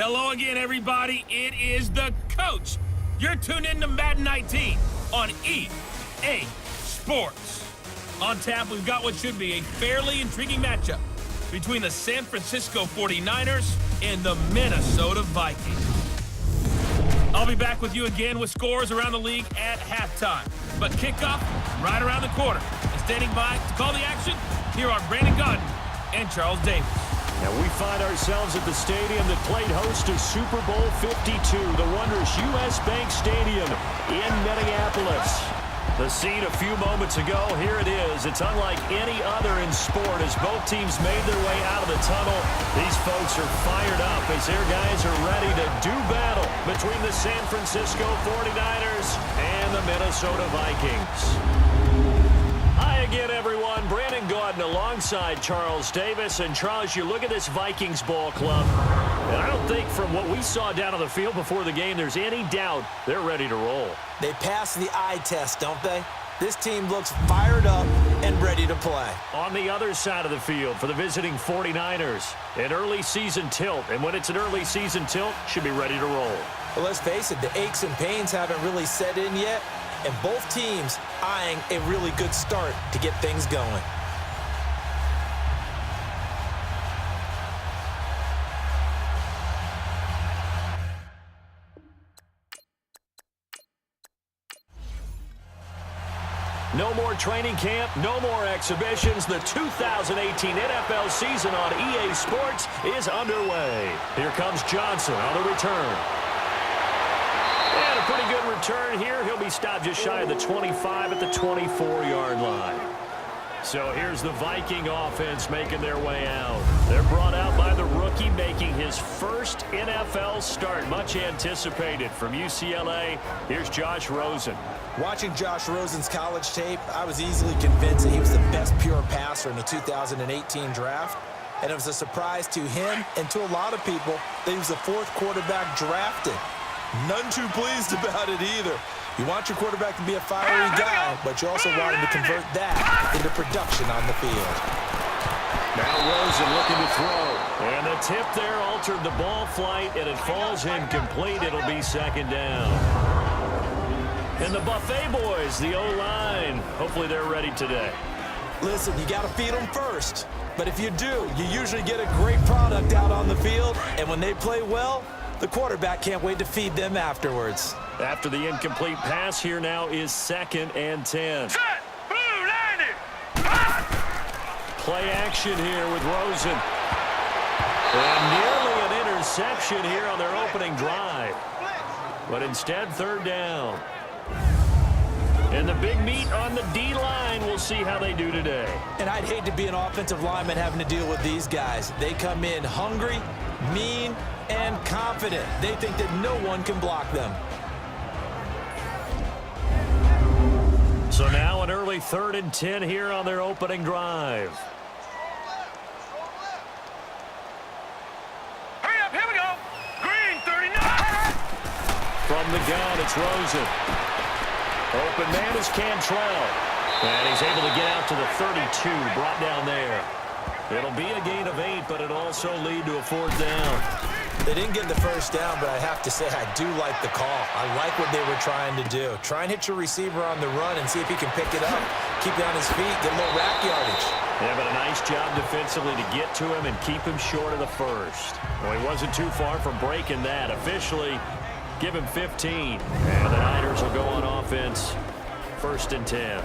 Hello again, everybody. It is the coach. You're tuned in to Madden 19 on EA Sports. On tap, we've got what should be a fairly intriguing matchup between the San Francisco 49ers and the Minnesota Vikings. I'll be back with you again with scores around the league at halftime. But kickoff right around the corner. And standing by to call the action, here are Brandon Godden and Charles Davis. And we find ourselves at the stadium that played host to Super Bowl 52, the wondrous U.S. Bank Stadium in Minneapolis. The scene a few moments ago, here it is. It's unlike any other in sport as both teams made their way out of the tunnel. These folks are fired up as their guys are ready to do battle between the San Francisco 49ers and the Minnesota Vikings. Hi again, everyone. Brandon Godden alongside Charles Davis. And Charles, you look at this Vikings ball club, and I don't think from what we saw down on the field before the game there's any doubt they're ready to roll. They pass the eye test, don't they? This team looks fired up and ready to play. On the other side of the field for the visiting 49ers, an early season tilt. And when it's an early season tilt, should be ready to roll. Well, let's face it, the aches and pains haven't really set in yet. And both teams eyeing a really good start to get things going. No more training camp, no more exhibitions. The 2018 NFL season on EA Sports is underway. Here comes Johnson on the return. And a pretty good return here. He'll be stopped just shy of the 25 at the 24-yard line. So here's the Viking offense making their way out. They're brought out by the rookie making his first NFL start. Much anticipated from UCLA. Here's Josh Rosen. Watching Josh Rosen's college tape, I was easily convinced that he was the best pure passer in the 2018 draft. And it was a surprise to him and to a lot of people that he was the fourth quarterback drafted. None too pleased about it either. You want your quarterback to be a fiery guy, but you also want him to convert that into production on the field. Now Rosen looking to throw. And the tip there altered the ball flight, and it falls incomplete. It'll be second down. And the Buffet boys, the O-line, hopefully they're ready today. Listen, you got to feed them first. But if you do, you usually get a great product out on the field. And when they play well, the quarterback can't wait to feed them afterwards. After the incomplete pass, here now is 2nd and 10. Set! Blue landed! Play action here with Rosen. And nearly an interception here on their opening drive. But instead, 3rd down. And the big meat on the D-line, we'll see how they do today. And I'd hate to be an offensive lineman having to deal with these guys. They come in hungry, mean, and confident. They think that no one can block them. So now an early 3rd and 10 here on their opening drive. Hurry up, here we go! Green 39! From the gun, it's Rosen. Open man is Cantrell. And he's able to get out to the 32, brought down there. It'll be a gain of 8, but it'll also lead to a 4th down. They didn't get the first down, but I have to say I do like the call. I like what they were trying to do. Try and hit your receiver on the run and see if he can pick it up. Keep it on his feet, get a little rack yardage. Yeah, but a nice job defensively to get to him and keep him short of the first. Well, he wasn't too far from breaking that. Officially, give him 15. And the Niners will go on offense, 1st and 10.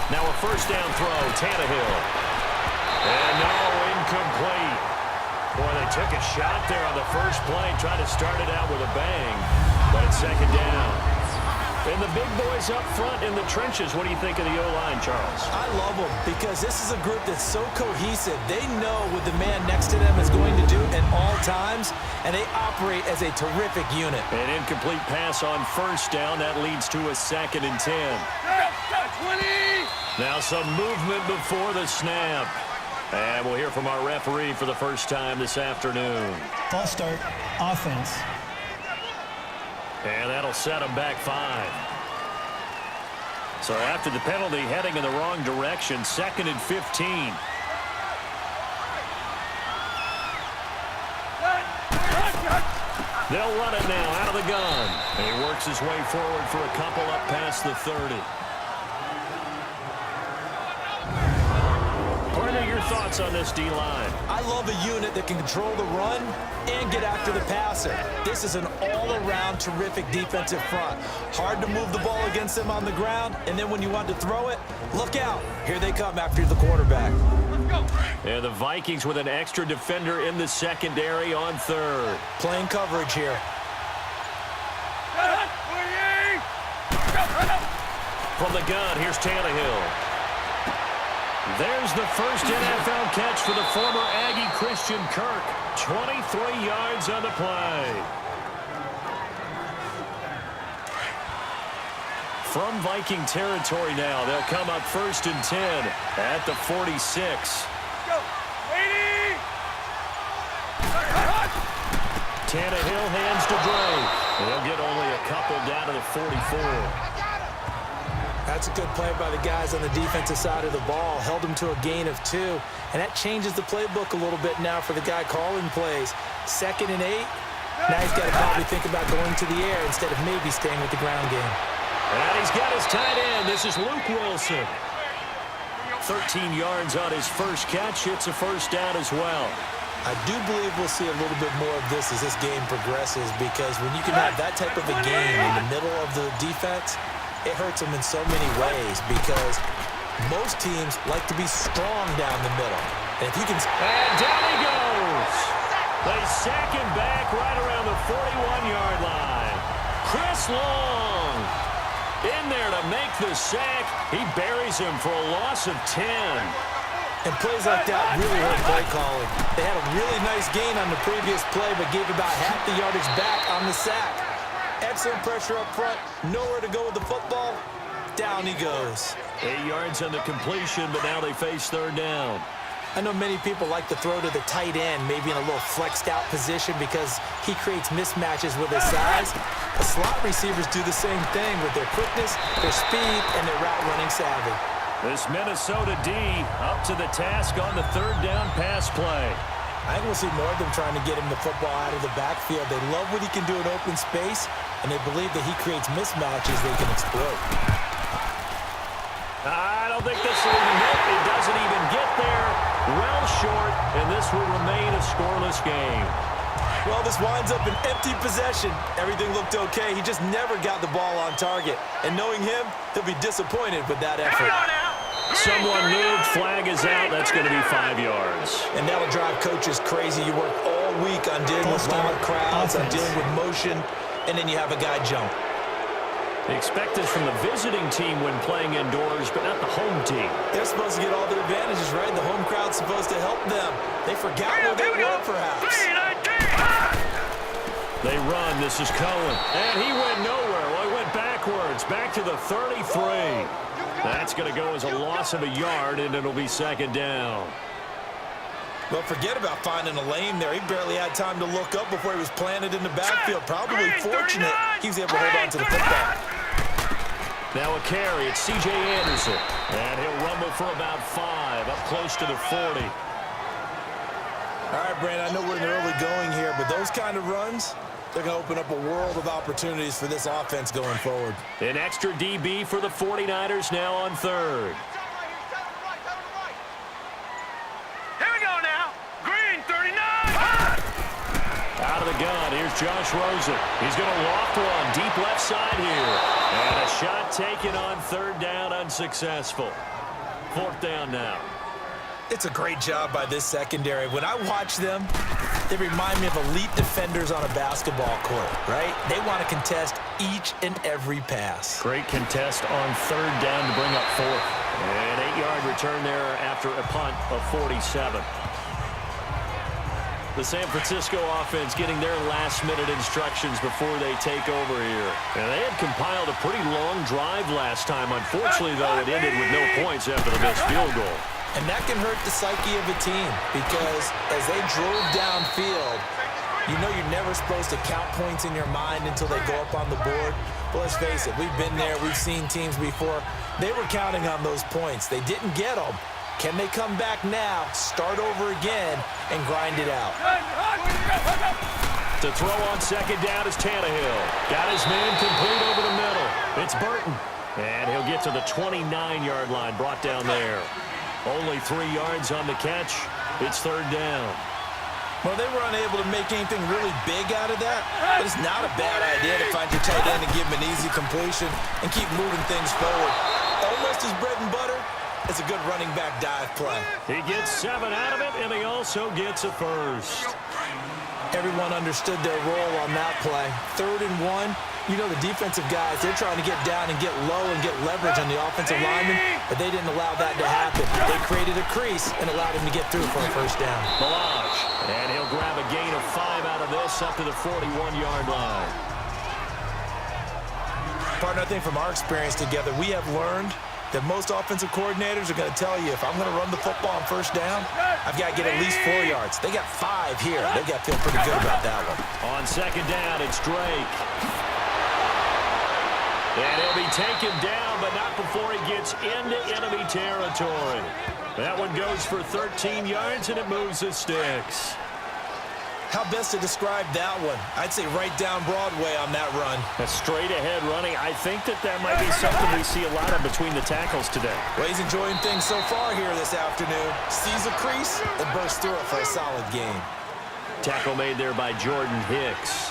Now a 1st down throw, Tannehill. And no, incomplete. Boy, they took a shot there on the first play, tried to start it out with a bang, but it's 2nd down. And the big boys up front in the trenches, what do you think of the O-line, Charles? I love them because this is a group that's so cohesive. They know what the man next to them is going to do at all times, and they operate as a terrific unit. An incomplete pass on 1st down. That leads to a 2nd and 10. 20! Now some movement before the snap. And we'll hear from our referee for the first time this afternoon. False start, offense. And that'll set them back 5. So after the penalty, heading in the wrong direction, 2nd and 15. They'll run it now out of the gun. And he works his way forward for a couple up past the 30. Partner, your thoughts on this D-line? I love a unit that can control the run and get after the passer. This is an all-around terrific defensive front. Hard to move the ball against them on the ground, and then when you want to throw it, look out. Here they come after the quarterback. And the Vikings with an extra defender in the secondary on 3rd. Playing coverage here. From the gun, here's Tannehill. There's the first NFL catch for the former Aggie Christian Kirk. 23 yards on the play. From Viking territory now, they'll come up 1st and 10 at the 46. Tannehill hands to Drake. They'll get only a couple down to the 44. That's a good play by the guys on the defensive side of the ball. Held him to a gain of 2. And that changes the playbook a little bit now for the guy calling plays. 2nd and 8. Now he's got to probably think about going to the air instead of maybe staying with the ground game. And he's got his tight end. This is Luke Wilson. 13 yards on his first catch. It's a first down as well. I do believe we'll see a little bit more of this as this game progresses, because when you can have that type of a game in the middle of the defense, it hurts them in so many ways, because most teams like to be strong down the middle. And if you can... And down he goes. They sack him back right around the 41-yard line. Chris Long in there to make the sack. He buries him for a loss of 10. And plays like that really hurt play calling. They had a really nice gain on the previous play, but gave about half the yardage back on the sack. Excellent pressure up front. Nowhere to go with the football. Down he goes. 8 yards on the completion, but now they face 3rd down. I know many people like to throw to the tight end, maybe in a little flexed out position because he creates mismatches with his size. The slot receivers do the same thing with their quickness, their speed, and their route running savvy. This Minnesota D up to the task on the 3rd down pass play. I think we'll see more of them trying to get him the football out of the backfield. They love what he can do in open space, and they believe that he creates mismatches they can exploit. I don't think this will even hit. It doesn't even get there. Well short, and this will remain a scoreless game. Well, this winds up an empty possession. Everything looked okay. He just never got the ball on target. And knowing him, he'll be disappointed with that effort. Someone moved. Flag is out. That's going to be 5 yards. And that'll drive coaches crazy. You work all week on dealing with loud crowds, on dealing with motion, and then you have a guy jump. They expect this from the visiting team when playing indoors, but not the home team. They're supposed to get all their advantages, right? The home crowd's supposed to help them. They forgot where they were, perhaps. They run. This is Cohen. And he went nowhere. Well, he went backwards. Back to the 33. That's going to go as a loss of a yard, and it'll be 2nd down. Well, forget about finding a lane there. He barely had time to look up before he was planted in the backfield. Probably fortunate he was able to hold on to the football. Now a carry. It's C.J. Anderson. And he'll rumble for about 5, up close to the 40. All right, Brandon, I know we're in the early going here, but those kind of runs, they're going to open up a world of opportunities for this offense going forward. An extra DB for the 49ers now on 3rd. Here we go now. Green 39. Out of the gun, here's Josh Rosen. He's going to loft one deep left side here. And a shot taken on 3rd down, unsuccessful. 4th down now. It's a great job by this secondary. When I watch them, they remind me of elite defenders on a basketball court, right? They want to contest each and every pass. Great contest on 3rd down to bring up 4th. An 8-yard return there after a punt of 47. The San Francisco offense getting their last-minute instructions before they take over here. And they had compiled a pretty long drive last time. Unfortunately, though, it ended with no points after the missed field goal. And that can hurt the psyche of a team because as they drove downfield, you know you're never supposed to count points in your mind until they go up on the board. But let's face it, we've been there. We've seen teams before. They were counting on those points. They didn't get them. Can they come back now, start over again, and grind it out? To throw on second down is Tannehill. Got his man complete over the middle. It's Burton. And he'll get to the 29-yard line, brought down there. Only 3 yards on the catch. It's third down. Well, they were unable to make anything really big out of that, but it's not a bad idea to find your tight end and give him an easy completion and keep moving things forward. Almost his bread and butter. It's a good running back dive play. He gets 7 out of it, and he also gets a first. Everyone understood their role on that play. 3rd and 1. You know the defensive guys, they're trying to get down and get low and get leverage on the offensive lineman, but they didn't allow that to happen. They created a crease and allowed him to get through for a first down. Malage, and he'll grab a gain of 5 out of this up to the 41-yard line. Partner, I think from our experience together, we have learned that most offensive coordinators are going to tell you, if I'm going to run the football on first down, I've got to get at least 4 yards. They got 5 here. They got to feel pretty good about that one. On second down, it's Drake. And he'll be taken down, but not before he gets into enemy territory. That one goes for 13 yards, and it moves the sticks. How best to describe that one? I'd say right down Broadway on that run. A straight-ahead running. I think that might be something we see a lot of between the tackles today. Well, he's enjoying things so far here this afternoon. Sees a crease and bursts through it for a solid gain. Tackle made there by Jordan Hicks.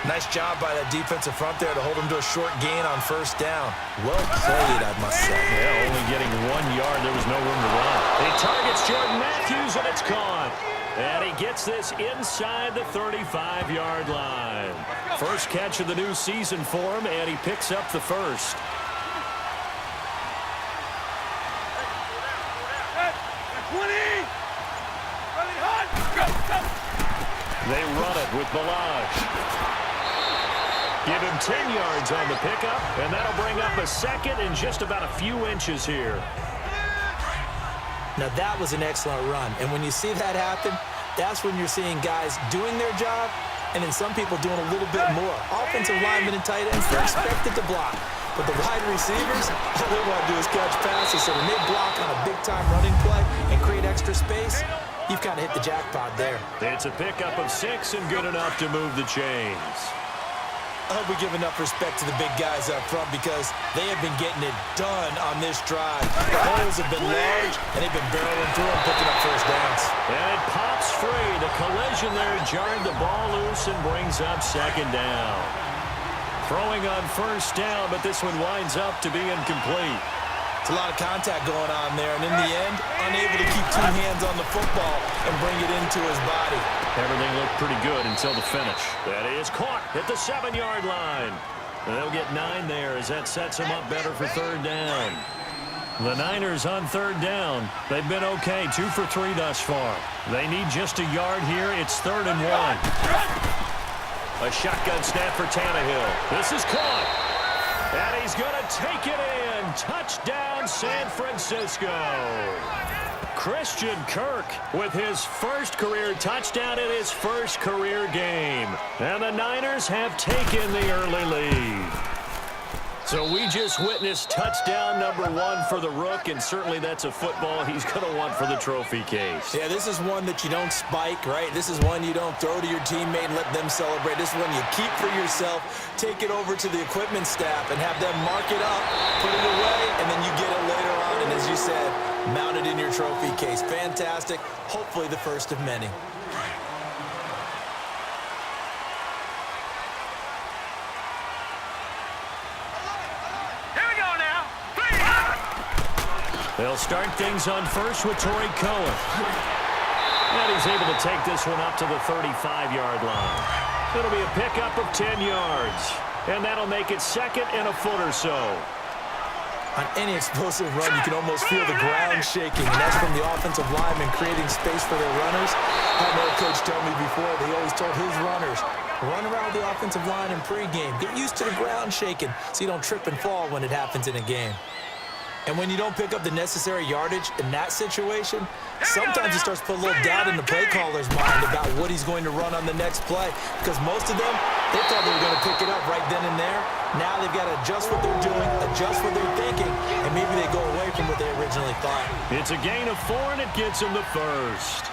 Nice job by that defensive front there to hold him to a short gain on first down. Well played, I must say. Yeah, only getting 1 yard. There was no room to run. He targets Jordan Matthews, and it's caught. And he gets this inside the 35-yard line. First catch of the new season for him, and he picks up the first. They run it with Malage. Give him 10 yards on the pickup, and that'll bring up a second in just about a few inches here. Now, that was an excellent run. And when you see that happen, that's when you're seeing guys doing their job and then some people doing a little bit more. Offensive linemen and tight ends, they're expected to block. But the wide receivers, all they want to do is catch passes. So when they block on a big-time running play and create extra space, you've kind of hit the jackpot there. It's a pickup of 6 and good enough to move the chains. I hope we give enough respect to the big guys up front because they have been getting it done on this drive. The holes have been large, and they've been barreling through and picking up first downs. And it pops free. The collision there jarred the ball loose and brings up second down. Throwing on first down, but this one winds up to be incomplete. It's a lot of contact going on there, and in the end, unable to keep 2 hands on the football and bring it into his body. Everything looked pretty good until the finish. That is caught at the 7-yard line. And they'll get 9 there as that sets them up better for third down. The Niners on third down. They've been okay, 2 for 3 thus far. They need just a yard here. It's 3rd and 1. A shotgun snap for Tannehill. This is caught. And he's going to take it in. Touchdown, San Francisco. Christian Kirk with his first career touchdown in his first career game. And the Niners have taken the early lead. So we just witnessed touchdown number 1 for the Rook, and certainly that's a football he's going to want for the trophy case. Yeah, this is one that you don't spike, right? This is one you don't throw to your teammate and let them celebrate. This is one you keep for yourself, take it over to the equipment staff, and have them mark it up, put it away, and then you get it later on, and as you said, mount it in your trophy case. Fantastic. Hopefully the first of many. They'll start things on first with Torrey Cohen. And he's able to take this one up to the 35-yard line. It'll be a pickup of 10 yards. And that'll make it 2nd and a foot or so. On any explosive run, you can almost feel the ground shaking, and that's from the offensive linemen creating space for their runners. I had another coach tell me before, they always told his runners, run around the offensive line in pregame. Get used to the ground shaking so you don't trip and fall when it happens in a game. And when you don't pick up the necessary yardage in that situation, sometimes it starts to put a little doubt in the play caller's mind about what he's going to run on the next play. Because most of them, they thought they were going to pick it up right then and there. Now they've got to adjust what they're doing, adjust what they're thinking, and maybe they go away from what they originally thought. It's a gain of 4, and it gets them the first.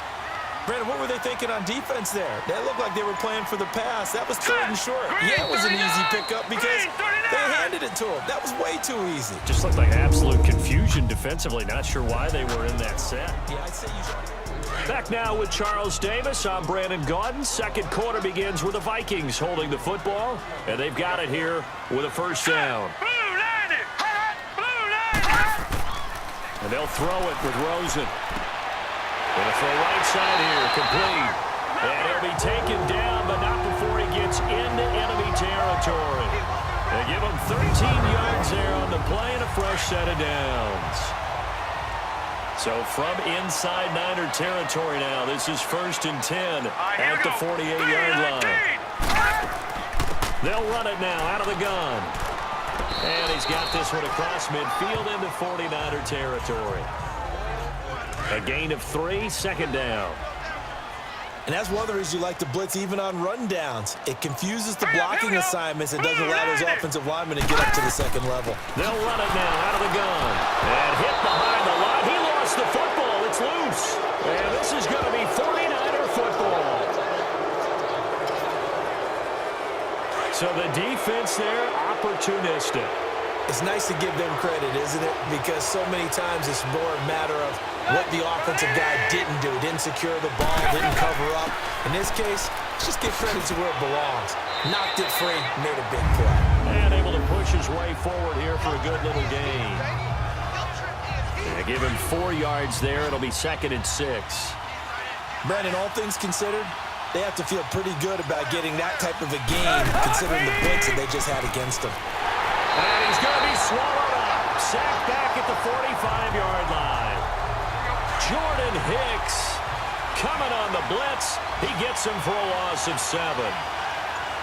Brandon, what were they thinking on defense there? That looked like they were playing for the pass. That was 3rd and short. Yeah, it was an easy pickup because they handed it to him. That was way too easy. Just looked like absolute confusion defensively. Not sure why they were in that set. Yeah, I'd say you should. Back now with Charles Davis. I'm Brandon Gaudin. Second quarter begins with the Vikings holding the football, and they've got it here with a first down. And they'll throw it with Rosen. Going to throw right side here, complete. And he'll be taken down, but not before he gets into enemy territory. They give him 13 yards there on the play and a fresh set of downs. So from inside Niner territory now, this is 1st and 10 at the 48-yard line. They'll run it now out of the gun. And he's got this one across midfield into 49er territory. A gain of 3, second down. And that's one of the reasons you like to blitz even on rundowns. It confuses the blocking assignments. It doesn't allow those offensive linemen to get up to the second level. They'll run it now out of the gun. And hit behind the line. He lost the football. It's loose. And this is going to be 49er football. So the defense there, opportunistic. It's nice to give them credit, isn't it? Because so many times it's more a matter of what the offensive guy didn't do. Didn't secure the ball, didn't cover up. In this case, let's just give credit to where it belongs. Knocked it free, made a big play. And able to push his way forward here for a good little gain. They give him 4 yards there. It'll be 2nd and 6. Brandon, all things considered, they have to feel pretty good about getting that type of a game, considering the blitz that they just had against them. And he's going to be swallowed up. Sacked back at the 45-yard line. Jordan Hicks coming on the blitz. He gets him for a loss of 7.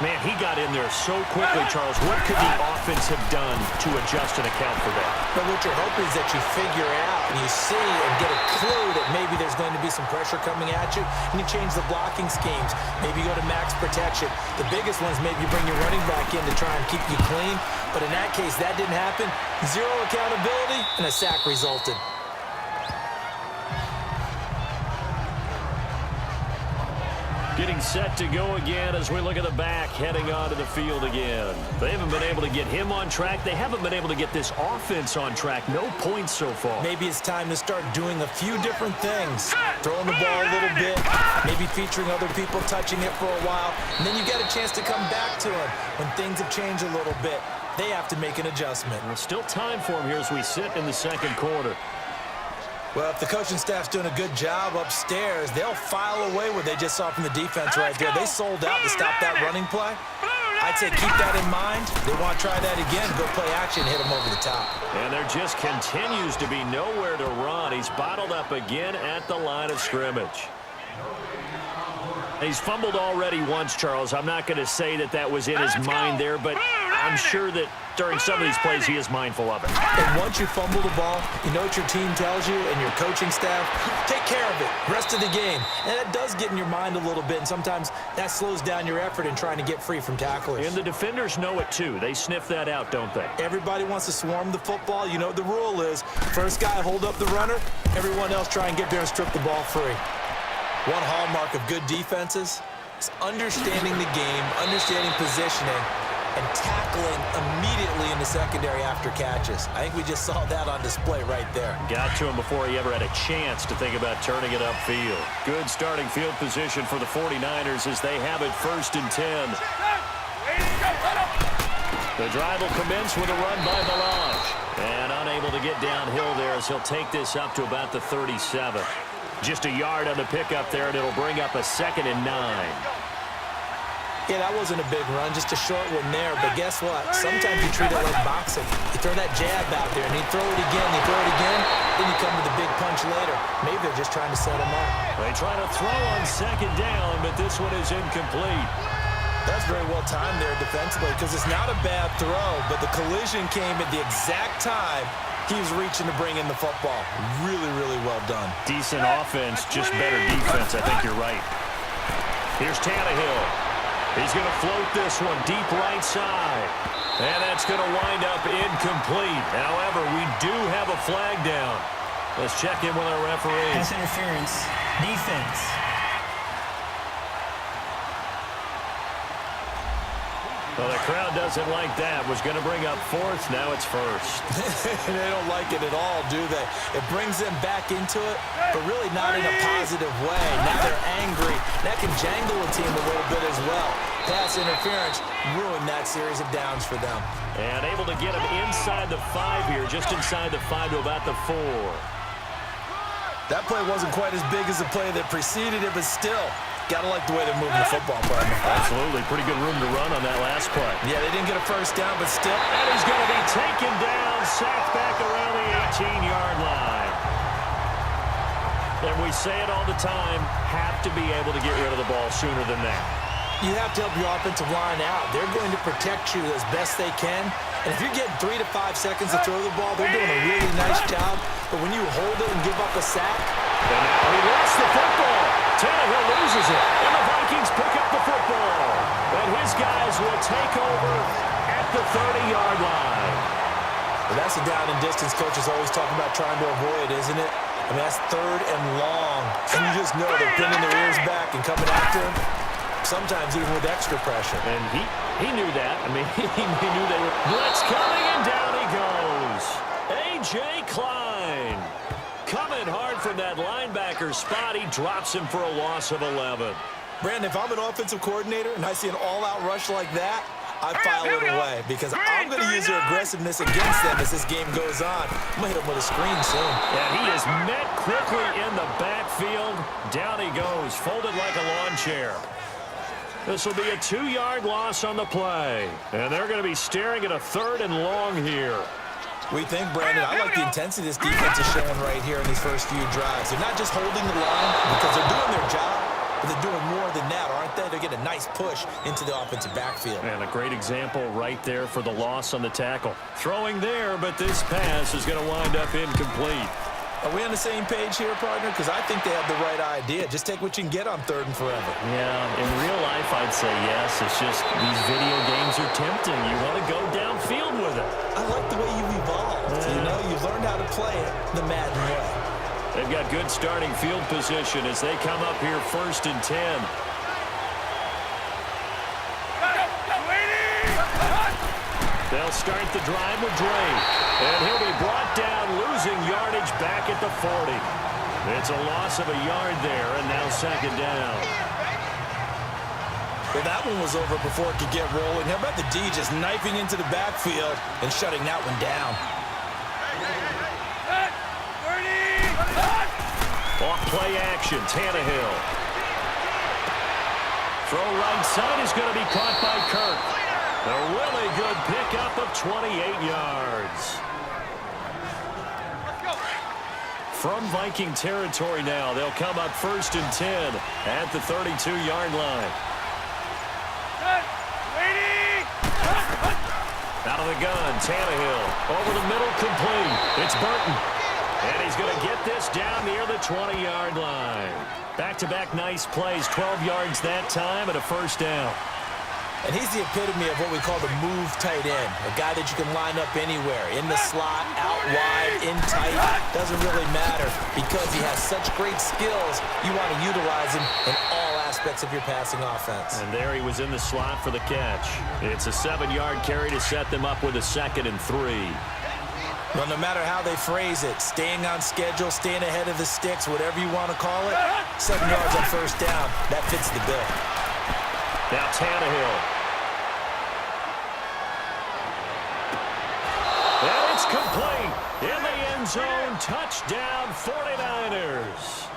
Man, he got in there so quickly, Charles. What could the offense have done to adjust and account for that? But what you're hoping is that you figure out and you see and get a clue that maybe there's going to be some pressure coming at you, and you change the blocking schemes. Maybe you go to max protection. The biggest one is maybe you bring your running back in to try and keep you clean. But in that case, that didn't happen. 0 accountability, and a sack resulted. Getting set to go again as we look at the back heading onto the field again. They haven't been able to get him on track. They haven't been able to get this offense on track. No points so far. Maybe it's time to start doing a few different things. Throwing the ball a little bit, maybe featuring other people touching it for a while, and then you get a chance to come back to it when things have changed a little bit. They have to make an adjustment. There's still time for him here as we sit in the second quarter. Well, if the coaching staff's doing a good job upstairs, they'll file away what they just saw from the defense right there. They sold out to stop that running play. I'd say keep that in mind. They want to try that again, go play action, hit them over the top. And there just continues to be nowhere to run. He's bottled up again at the line of scrimmage. He's fumbled already once, Charles. I'm not going to say that that was in his mind there, but I'm sure that during some of these plays he is mindful of it. And once you fumble the ball, you know what your team tells you and your coaching staff? Take care of it. Rest of the game. And that does get in your mind a little bit, and sometimes that slows down your effort in trying to get free from tacklers. And the defenders know it too. They sniff that out, don't they? Everybody wants to swarm the football. You know what the rule is. First guy hold up the runner. Everyone else try and get there and strip the ball free. One hallmark of good defenses is understanding the game, understanding positioning, and tackling immediately in the secondary after catches. I think we just saw that on display right there. Got to him before he ever had a chance to think about turning it upfield. Good starting field position for the 49ers as they have it 1st and 10. The drive will commence with a run by Balaj. And unable to get downhill there as he'll take this up to about the 37. Just a yard on the pickup there, and it'll bring up a 2nd and 9. Yeah, that wasn't a big run, just a short one there. But guess what? Sometimes you treat it like boxing. You throw that jab out there, and you throw it again, then you come to the big punch later. Maybe they're just trying to set him up. They try to throw on second down, but this one is incomplete. That's very well timed there defensively because it's not a bad throw, but the collision came at the exact time he was reaching to bring in the football. Really, really well done. Decent offense, just better defense. I think you're right. Here's Tannehill. He's going to float this one deep right side. And that's going to wind up incomplete. However, we do have a flag down. Let's check in with our referee. Pass interference. Defense. Well, the crowd doesn't like that. Was going to bring up fourth. Now it's first. They don't like it at all, do they? It brings them back into it, but really not in a positive way. Now they're angry. That can jangle a team a little bit as well. Pass interference ruined that series of downs for them. And able to get him inside the 5 here, just inside the 5 to about the 4. That play wasn't quite as big as the play that preceded it, but still, got to like the way they're moving the football, partner. Absolutely. Pretty good room to run on that last play. Yeah, they didn't get a first down, but still. And he's going to be taken down, sacked back around the 18-yard line. And we say it all the time, have to be able to get rid of the ball sooner than that. You have to help your offensive line out. They're going to protect you as best they can. And if you're getting 3 to 5 seconds to throw the ball, they're doing a really nice job. But when you hold it and give up a sack. And now he lost the football. Tannehill loses it. And the Vikings pick up the football. And his guys will take over at the 30-yard line. Well, that's a down and distance coaches always talking about trying to avoid, isn't it? I mean, that's 3rd and long. And you just know they're pinning their ears back and coming after him. Sometimes even with extra pressure. And he knew that. I mean, he knew they were blitz coming, and down he goes. A.J. Klein coming hard from that linebacker spot. He drops him for a loss of 11. Brandon, if I'm an offensive coordinator and I see an all-out rush like that, I file it away because I'm going to use their aggressiveness against them as this game goes on. I'm going to hit him with a screen soon. And he is met quickly in the backfield. Down he goes, folded like a lawn chair. This will be a 2-yard loss on the play. And they're going to be staring at a 3rd and long here. We think, Brandon, I like the intensity this defense is showing right here in these first few drives. They're not just holding the line because they're doing their job, but they're doing more than that, aren't they? They're getting a nice push into the offensive backfield. And a great example right there for the loss on the tackle. Throwing there, but this pass is going to wind up incomplete. Are we on the same page here, partner? Because I think they have the right idea. Just take what you can get on 3rd and forever. Yeah, in real life, I'd say yes. It's just these video games are tempting. You want to go downfield with it. I like the way you've evolved. You know, you've learned how to play it the Madden way. They've got good starting field position as they come up here 1st and 10. They'll start the drive with Drake. And he'll be brought down, losing yardage back at the 40. It's a loss of a yard there, and now 2nd down. Well, that one was over before it could get rolling. How about the D just knifing into the backfield and shutting that one down? Off play action, Tannehill. Throw right side is going to be caught by Kirk. A really good pickup of 28 yards. From Viking territory now, they'll come up 1st and 10 at the 32-yard line. Out of the gun, Tannehill. Over the middle, complete. It's Burton. And he's going to get this down near the 20-yard line. Back-to-back nice plays, 12 yards that time and a 1st down. And he's the epitome of what we call the move tight end, a guy that you can line up anywhere, in the slot, out wide, in tight, doesn't really matter because he has such great skills. You want to utilize him in all aspects of your passing offense. And there he was in the slot for the catch. It's a 7-yard carry to set them up with a 2nd and 3. Well, no matter how they phrase it, staying on schedule, staying ahead of the sticks, whatever you want to call it, 7 yards on 1st down, that fits the bill. Now Tannehill. And it's complete. In the end zone, touchdown 49ers.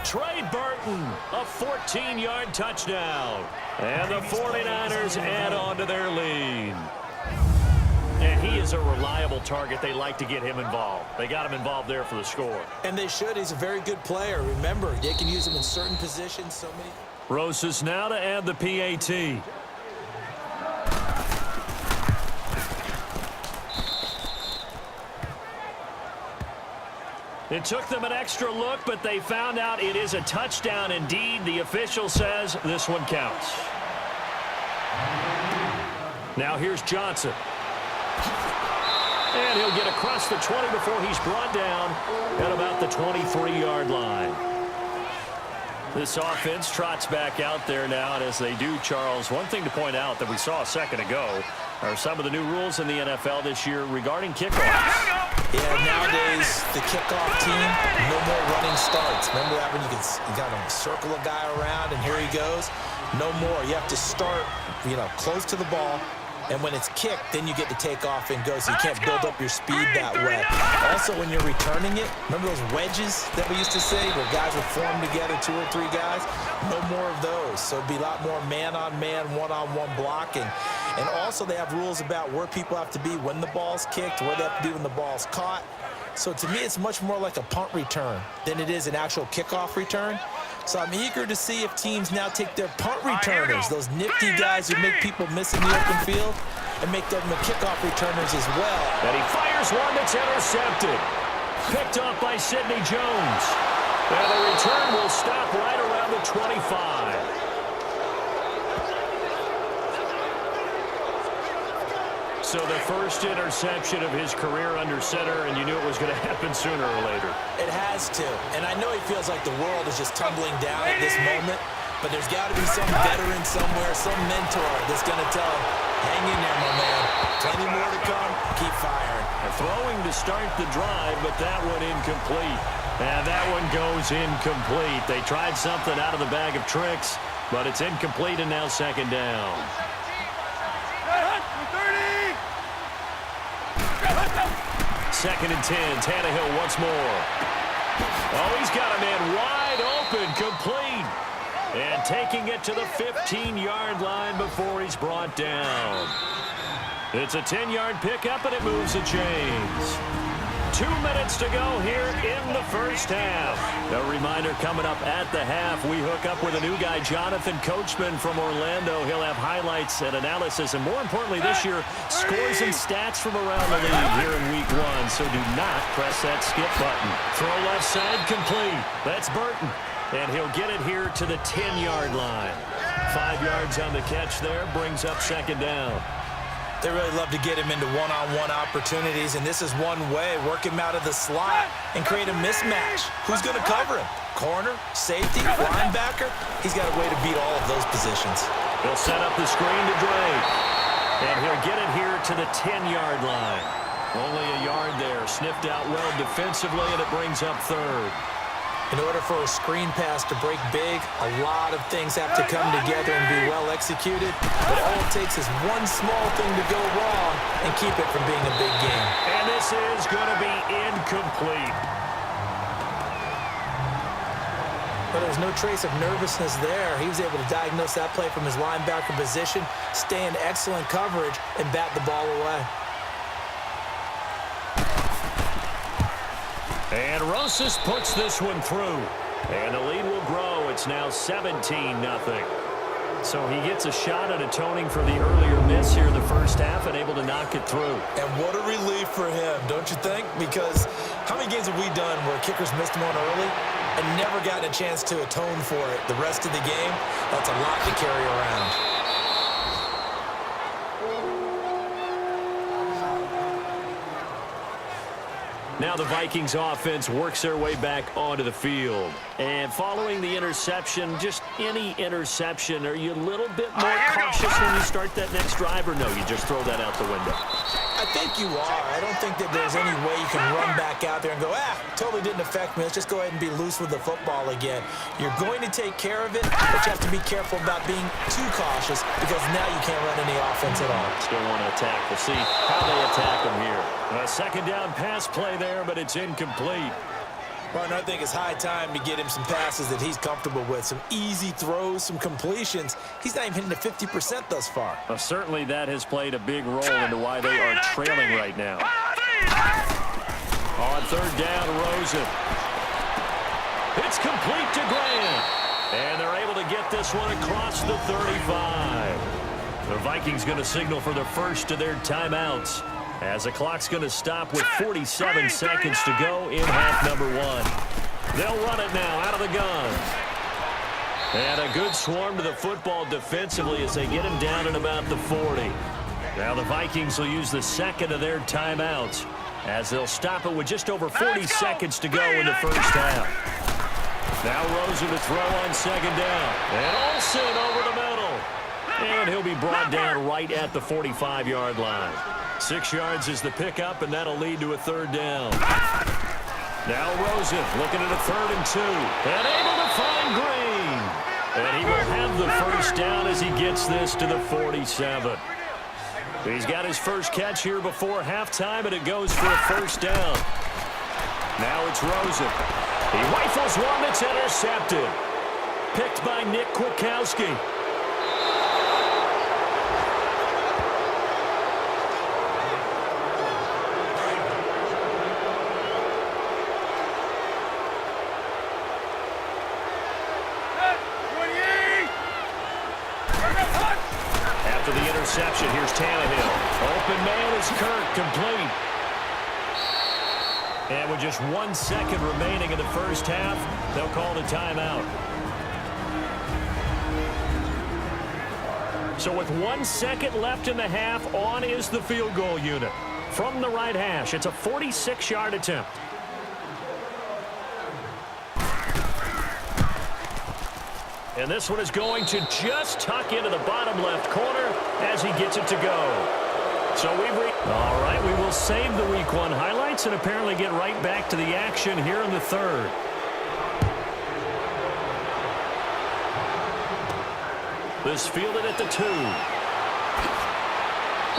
Trey Burton, a 14-yard touchdown. And the 49ers add on to their lead. And he is a reliable target. They like to get him involved. They got him involved there for the score. And they should. He's a very good player. Remember, they can use him in certain positions. So many. Rosas now to add the PAT. It took them an extra look, but they found out it is a touchdown indeed. The official says this one counts. Now here's Johnson. And he'll get across the 20 before he's brought down at about the 23-yard line. This offense trots back out there now, and as they do, Charles, one thing to point out that we saw a second ago are some of the new rules in the NFL this year regarding kickoffs. Yeah, nowadays, the kickoff team, no more running starts. Remember that when you got to circle a guy around, and here he goes? No more. You have to start, close to the ball. And when it's kicked, then you get to take off and go, so you can't build up your speed that way. Also, when you're returning it, remember those wedges that we used to say where guys would form together, 2 or 3 guys? No more of those. So it'd be a lot more man-on-man, one-on-one blocking. And also, they have rules about where people have to be when the ball's kicked, where they have to be when the ball's caught. So to me, it's much more like a punt return than it is an actual kickoff return. So I'm eager to see if teams now take their punt returners, those nifty guys who make people miss in the open field, and make them the kickoff returners as well. And he fires one that's intercepted. Picked off by Sidney Jones. And the return will stop right around the 25. So the first interception of his career under center, and you knew it was going to happen sooner or later. It has to. And I know he feels like the world is just tumbling down at this moment, but there's got to be some veteran somewhere, some mentor that's going to tell him, hang in there, my man. Plenty more to come. Keep firing. Throwing to start the drive, but that one incomplete. And that one goes incomplete. They tried something out of the bag of tricks, but it's incomplete and now second down. Second and 10. Tannehill once more. Oh, he's got a man wide open, complete. And taking it to the 15-yard line before he's brought down. It's a 10-yard pickup, and it moves the chains. 2 minutes to go here in the first half. A reminder coming up at the half, we hook up with a new guy, Jonathan Coachman from Orlando. He'll have highlights and analysis, and more importantly this year, scores and stats from around the league here in week 1. So do not press that skip button. Throw left side complete. That's Burton. And he'll get it here to the 10-yard line. 5 yards on the catch there, brings up second down. They really love to get him into one-on-one opportunities, and this is one way. Work him out of the slot and create a mismatch. Who's going to cover him? Corner, safety, linebacker? He's got a way to beat all of those positions. He'll set up the screen to Drake. And he'll get it here to the 10-yard line. Only a yard there. Sniffed out well defensively, and it brings up third. In order for a screen pass to break big, a lot of things have to come together and be well executed. But all it takes is one small thing to go wrong and keep it from being a big game. And this is going to be incomplete. But there's no trace of nervousness there. He was able to diagnose that play from his linebacker position, stay in excellent coverage, and bat the ball away. And Rosas puts this one through. And the lead will grow. It's now 17-0. So he gets a shot at atoning for the earlier miss here in the first half and able to knock it through. And what a relief for him, don't you think? Because how many games have we done where kickers missed one early and never gotten a chance to atone for it the rest of the game? That's a lot to carry around. Now the Vikings offense works their way back onto the field. And following the interception, just any interception, are you a little bit more cautious when you start that next drive, or no, you just throw that out the window? I think you are. I don't think that there's any way you can run back out there and go, totally didn't affect me. Let's just go ahead and be loose with the football again. You're going to take care of it, but you have to be careful about being too cautious because now you can't run any offense at all. Still want to attack. We'll see how they attack them here. A second down pass play there, but it's incomplete. Well, I think it's high time to get him some passes that he's comfortable with, some easy throws, some completions. He's not even hitting the 50% thus far. Well, certainly that has played a big role into why they are trailing right now. On third down, Rosen. It's complete to Grant. And they're able to get this one across the 35. The Vikings going to signal for the first of their timeouts, as the clock's going to stop with 47 seconds to go in half number one. They'll run it now out of the gun. And a good swarm to the football defensively as they get him down at about the 40. Now the Vikings will use the second of their timeouts, as they'll stop it with just over 40 seconds to go in the first half. Now Rosen to throw on second down. And Olsen over the middle. And he'll be brought down right at the 45-yard line. 6 yards is the pickup, and that'll lead to a third down. Now Rosen looking at a 3rd and 2. And able to find Green. And he will have the first down as he gets this to the 47. He's got his first catch here before halftime, and it goes for a first down. Now it's Rosen. He rifles one that's intercepted. Picked by Nick Kwiatkowski. After the interception, here's Tannehill. Open man is Kirk, complete. And with just 1 second remaining in the first half, they'll call the timeout. So with 1 second left in the half, on is the field goal unit. From the right hash, it's a 46-yard attempt. And this one is going to just tuck into the bottom left corner as he gets it to go. So all right, we will save the Week 1 highlights and apparently get right back to the action here in the third. This fielded at the 2.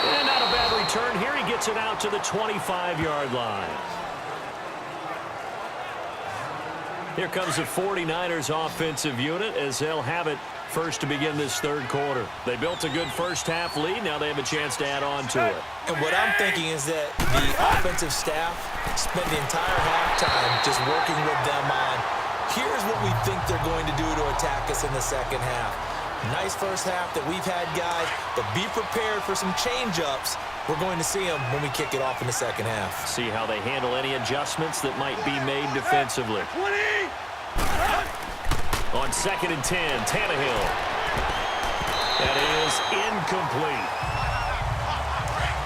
And not a bad return here. He gets it out to the 25-yard line. Here comes the 49ers offensive unit as they'll have it first to begin this third quarter. They built a good first half lead. Now they have a chance to add on to it. And what I'm thinking is that the offensive staff spent the entire halftime just working with them on, here's what we think they're going to do to attack us in the second half. Nice first half that we've had, guys, but be prepared for some change-ups. We're going to see them when we kick it off in the second half. See how they handle any adjustments that might be made defensively. 20! On 2nd and 10, Tannehill. That is incomplete.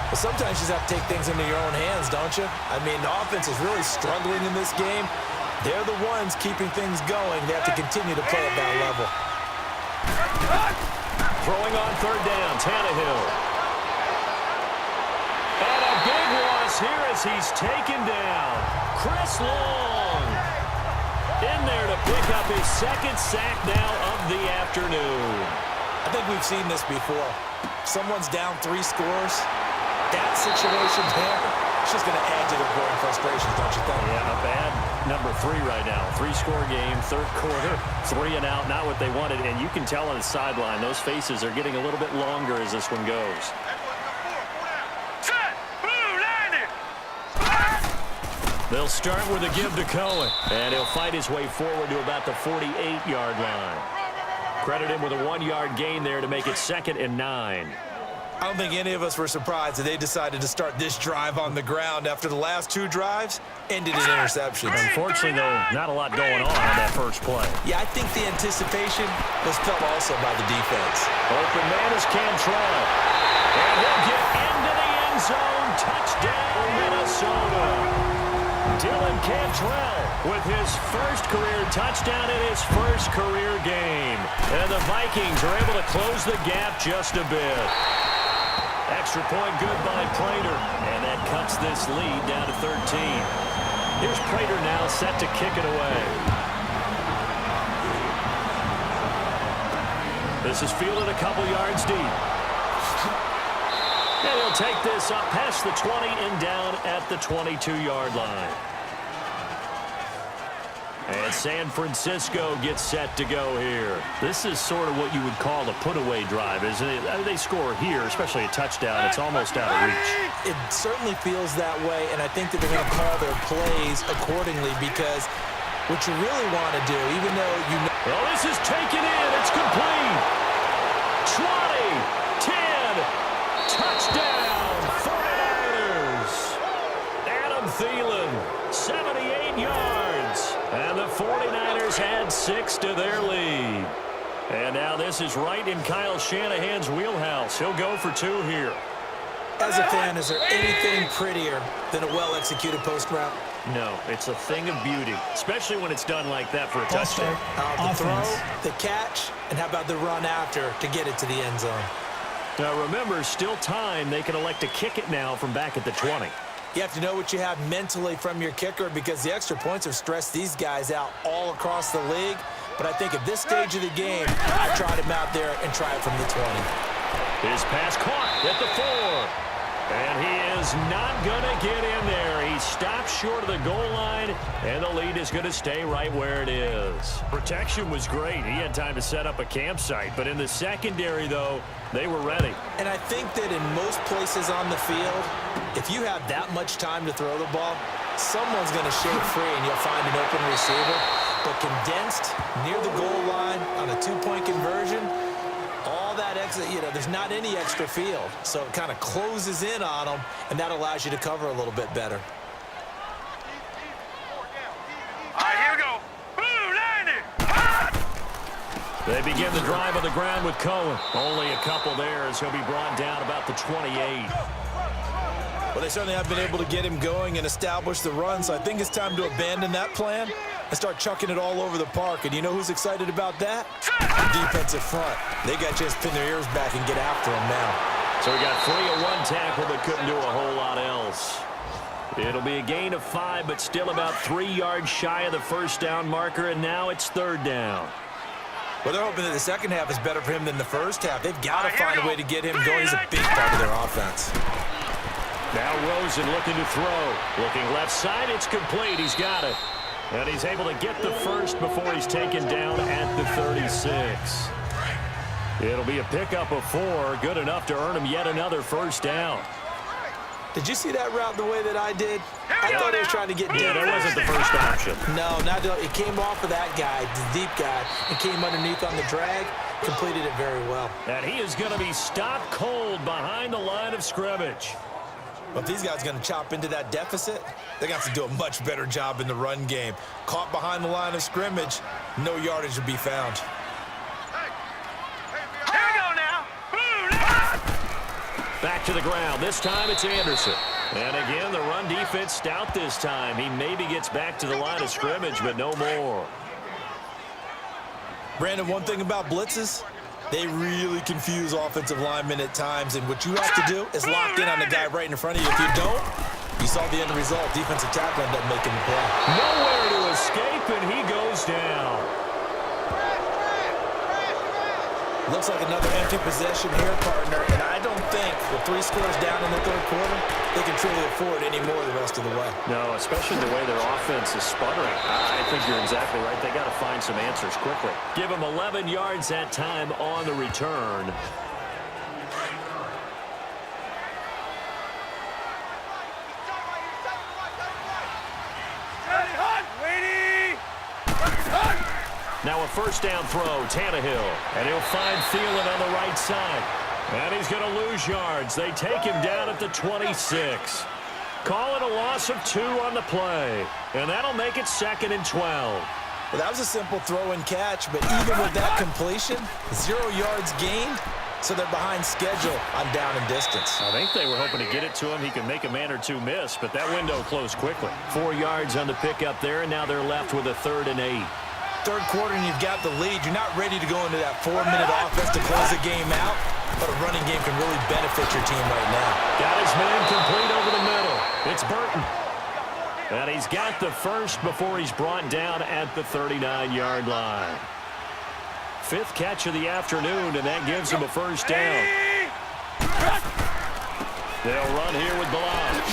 But sometimes you just have to take things into your own hands, don't you? I mean, the offense is really struggling in this game. They're the ones keeping things going. They have to continue to play at that level. Throwing on third down, Tannehill. And a big loss here as he's taken down. Chris Long in there to pick up his second sack now of the afternoon. I think we've seen this before. Someone's down 3 scores. That situation there, it's just going to add to their growing frustrations, don't you think? Yeah, a bad number 3 right now. 3-score game, third quarter, 3 and out, not what they wanted. And you can tell on the sideline, those faces are getting a little bit longer as this one goes. They'll start with a give to Cohen, and he'll fight his way forward to about the 48-yard line. Credit him with a 1-yard gain there to make it 2nd and 9. I don't think any of us were surprised that they decided to start this drive on the ground after the last 2 drives ended in interceptions. Unfortunately, though, not a lot going on that first play. Yeah, I think the anticipation was felt also by the defense. Open man is Cantrell. And he'll get into the end zone. Touchdown, Minnesota. Dylan Cantrell with his first career touchdown in his first career game. And the Vikings are able to close the gap just a bit. Extra point good by Prater. And that cuts this lead down to 13. Here's Prater now set to kick it away. This is fielded a couple yards deep. And he'll take this up past the 20 and down at the 22-yard line. And San Francisco gets set to go here. This is sort of what you would call a put-away drive, isn't it? I mean, they score here, especially a touchdown. It's almost out of reach. It certainly feels that way, and I think that they're going to call their plays accordingly because what you really want to do, even though you know... Well, this is taken in. It's complete. 20, 10, touchdown, 49ers. Adam Thielen, 78 yards. And the 49ers add 6 to their lead. And now this is right in Kyle Shanahan's wheelhouse. He'll go for 2 here. As a fan, is there anything prettier than a well-executed post route? No, it's a thing of beauty, especially when it's done like that for a touchdown. The throw, the catch, and how about the run after to get it to the end zone? Now remember, still time. They can elect to kick it now from back at the 20. You have to know what you have mentally from your kicker because the extra points have stressed these guys out all across the league. But I think at this stage of the game, I tried him out there and try it from the 20. His pass caught at the 4. And he is not going to get in there. He stops short of the goal line, and the lead is going to stay right where it is. Protection was great. He had time to set up a campsite. But in the secondary, though, they were ready. And I think that in most places on the field, if you have that much time to throw the ball, someone's going to shake free and you'll find an open receiver. But condensed near the goal line on a 2-point conversion, all that extra, there's not any extra field. So it kind of closes in on them, and that allows you to cover a little bit better. All right, here we go. Boom, landing. They begin the drive on the ground with Cohen. Only a couple there as he'll be brought down about the 28. Well, they certainly have been able to get him going and establish the run, so I think it's time to abandon that plan and start chucking it all over the park. And you know who's excited about that? The defensive front. They got to just pin their ears back and get after him now. So we got 3 of 1 tackle, but couldn't do a whole lot else. It'll be a gain of 5, but still about 3 yards shy of the first down marker, and now it's 3rd down. Well, they're hoping that the second half is better for him than the first half. They've got to find a way to get him going. He's a big part of their offense. Now Rosen looking to throw. Looking left side, it's complete. He's got it. And he's able to get the first before he's taken down at the 36. It'll be a pickup of 4, good enough to earn him yet another first down. Did you see that route the way that I did? I thought he was trying to get deep. Yeah, that wasn't the first option. No, it came off of that guy, the deep guy, and came underneath on the drag. Completed it very well. And he is going to be stopped cold behind the line of scrimmage. But if these guys are going to chop into that deficit, they're going to have to do a much better job in the run game. Caught behind the line of scrimmage, no yardage to be found. Here we go now. Back to the ground. This time it's Anderson. And again, the run defense stout this time. He maybe gets back to the line of scrimmage, but no more. Brandon, one thing about blitzes, they really confuse offensive linemen at times, and what you have to do is lock in on the guy right in front of you. If you don't, you saw the end result. Defensive tackle ended up making the play. Nowhere to escape, and he goes down. Looks like another empty possession here, partner, and I don't think with 3 scores down in the 3rd quarter, they can truly afford any more the rest of the way. No, especially the way their offense is sputtering. I think you're exactly right. They got to find some answers quickly. Give them 11 yards that time on the return. Now a first down throw, Tannehill. And he'll find Thielen on the right side. And he's going to lose yards. They take him down at the 26. Call it a loss of 2 on the play. And that'll make it 2nd and 12. Well, that was a simple throw and catch, but even with that completion, 0 yards gained, so they're behind schedule on down and distance. I think they were hoping to get it to him. He could make a man or 2 miss, but that window closed quickly. 4 yards on the pickup there, and now they're left with a 3rd and 8. 3rd quarter and you've got the lead. You're not ready to go into that 4-minute offense to close the game out, but a running game can really benefit your team right now. Got his man complete over the middle. It's Burton. And he's got the first before he's brought down at the 39-yard line. 5th catch of the afternoon, and that gives him a first down. They'll run here with Balaj.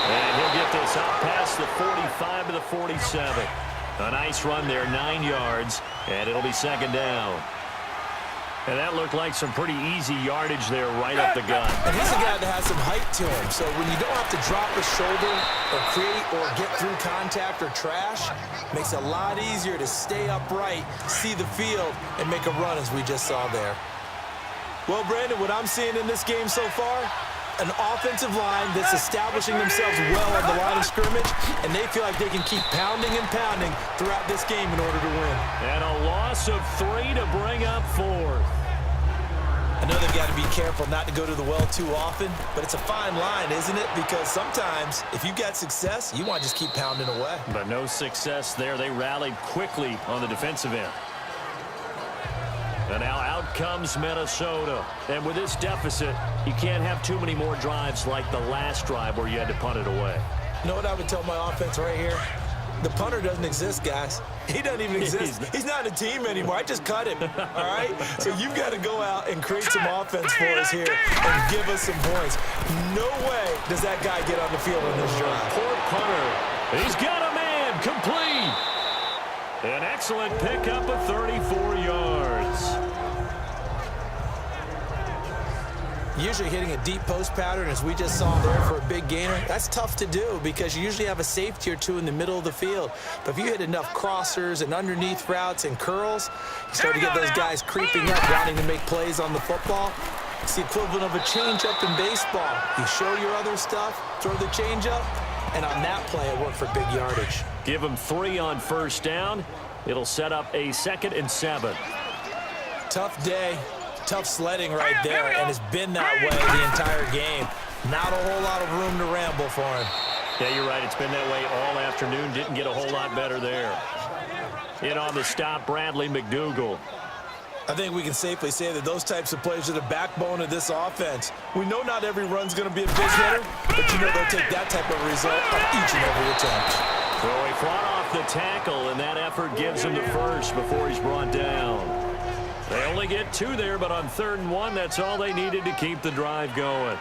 And he'll get this out past the 45 to the 47. A nice run there, 9 yards, and it'll be second down. And that looked like some pretty easy yardage there right up the gut. And he's a guy that has some height to him. So when you don't have to drop a shoulder or create or get through contact or trash, makes it a lot easier to stay upright, see the field, and make a run as we just saw there. Well, Brandon, what I'm seeing in this game so far, an offensive line that's establishing themselves well on the line of scrimmage, and they feel like they can keep pounding and pounding throughout this game in order to win. And a loss of 3 to bring up 4th. I know they've got to be careful not to go to the well too often, but it's a fine line, isn't it? Because sometimes, if you've got success, you want to just keep pounding away. But no success there. They rallied quickly on the defensive end. And now out comes Minnesota. And with this deficit, you can't have too many more drives like the last drive where you had to punt it away. You know what I would tell my offense right here? The punter doesn't exist, guys. He doesn't even exist. He's not a team anymore. I just cut him, all right? So you've got to go out and create some offense for us here and give us some points. No way does that guy get on the field on this drive. Poor punter. He's got a man. Complete. An excellent pickup of 34 yards. Usually hitting a deep post pattern, as we just saw there for a big gainer, that's tough to do because you usually have a safety or two in the middle of the field. But if you hit enough crossers and underneath routes and curls, you start to get those guys creeping up, wanting to make plays on the football. It's the equivalent of a changeup in baseball. You show your other stuff, throw the changeup, and on that play, it worked for big yardage. Give them 3 on first down. It'll set up a 2nd and 7. Tough day. Tough sledding right there, and it's been that way the entire game. Not a whole lot of room to ramble for him. Yeah, you're right. It's been that way all afternoon. Didn't get a whole lot better there. In on the stop, Bradley McDougal. I think we can safely say that those types of plays are the backbone of this offense. We know not every run's going to be a big hitter, but you know they'll take that type of result on each and every attempt. So he fought off the tackle, and that effort gives him the first before he's brought down. They only get 2 there, but on 3rd and 1, that's all they needed to keep the drive going.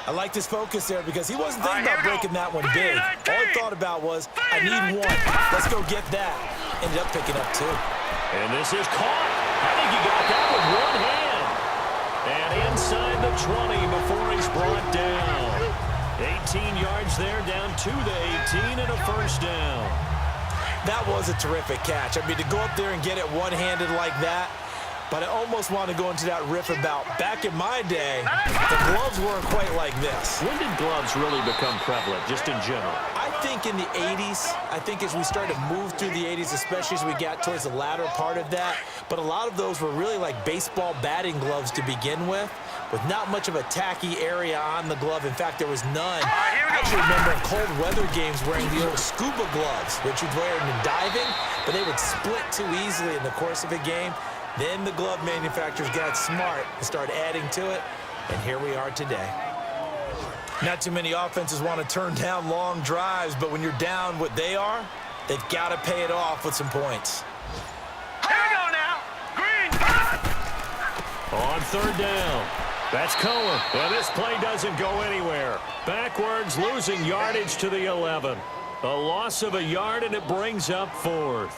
I like this focus there because he wasn't thinking about breaking that one big. All he thought about was, I need 1. Let's go get that. Ended up picking up 2. And this is caught. I think he got that with 1 hand. And inside the 20 before he's brought down. 18 yards there, down to the 18 and a first down. That was a terrific catch. I mean, to go up there and get it one-handed like that, but I almost want to go into that riff about back in my day, the gloves weren't quite like this. When did gloves really become prevalent, just in general? I think in the 80s. I think as we started to move through the 80s, especially as we got towards the latter part of that. But a lot of those were really like baseball batting gloves to begin with not much of a tacky area on the glove. In fact, there was none. I actually remember in cold weather games wearing the old scuba gloves, which you'd wear in diving, but they would split too easily in the course of a game. Then the glove manufacturers got smart and started adding to it, and here we are today. Not too many offenses want to turn down long drives, but when you're down what they are, they've got to pay it off with some points. Here we go now. Green. On 3rd down. That's Cohen. And this play doesn't go anywhere. Backwards, losing yardage to the 11. A loss of a yard, and it brings up 4th.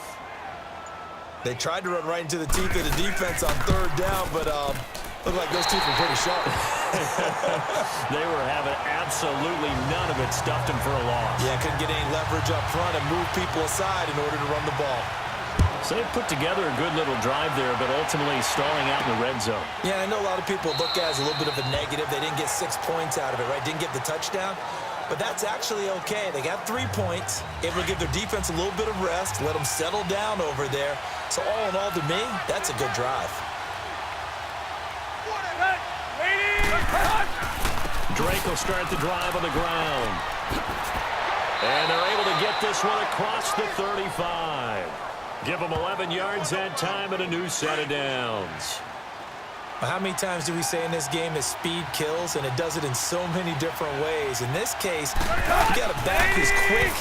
They tried to run right into the teeth of the defense on 3rd down, but looked like those teeth were pretty sharp. They were having absolutely none of it, stuffed them for a loss. Yeah, couldn't get any leverage up front and move people aside in order to run the ball. So they put together a good little drive there, but ultimately stalling out in the red zone. Yeah, I know a lot of people look at it as a little bit of a negative. They didn't get 6 points out of it, right? Didn't get the touchdown. But that's actually okay. They got 3 points, able to give their defense a little bit of rest, let them settle down over there. So all in all, to me, that's a good drive. Drake will start the drive on the ground. And they're able to get this one across the 35. Give them 11 yards that time and a new set of downs. How many times do we say in this game that speed kills, and it does it in so many different ways? In this case, you've got a back who's quick